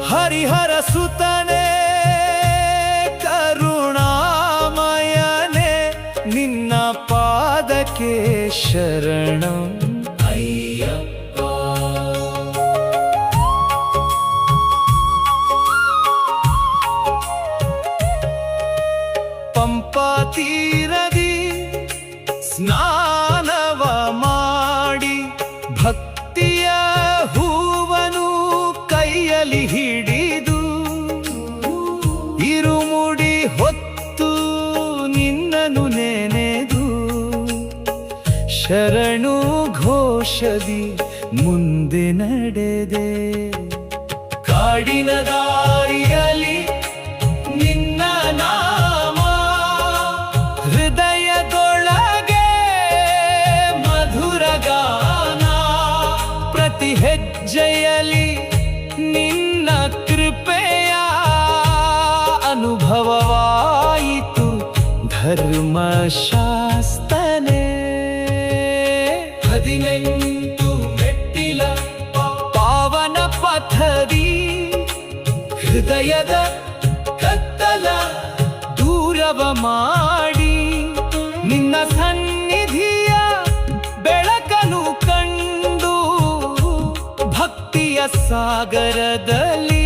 ಹರಿಹರ ಸುತನೇ ಕರುಣಾಮಯನೇ ನಿನ್ನ ಪಾದಕ್ಕೆ ಶರಣಂ ಅಯ್ಯಪ್ಪ. ಪಂಪಾ ತೀರದಿ ಸ್ನಾನವ ಮಾಡಿ ಭಕ್ತಿಯ ಹೂವನು ಕೈಯಲ್ಲಿ ಹಿಡಿದು ಇರುಮುಡಿ ಹೊತ್ತು ನಿನ್ನನು ನೆನೆದು ಶರಣು ಘೋಷದಿ ಮುಂದೆ ನಡೆದೆ. ಕಾಡಿನ ದಾರಿಯಲ್ಲಿ ನಿನ್ನ ನಾಮ ಹೃದಯದೊಳಗೆ ಮಧುರ ಗಾನ. ಪ್ರತಿ ಹೆಜ್ಜೆಯಲ್ಲಿ ನಿನ್ನ ಕೃಪೆಯ ಅನುಭವವಾಯಿತು ಧರ್ಮಶಾಸ್ತನೇ. 18 ಮೆಟ್ಟಿಲ ಪಾವನ ಪಥದಿ ಹೃದಯದ ಕತ್ತಲ ದೂರವ ಮಾಡಿ ನಿನ್ನ ಸನ್ನಿಧಿಯ ಬೆಳಕನು ಕಂಡು ಭಕ್ತಿಯ ಸಾಗರದಲ್ಲಿ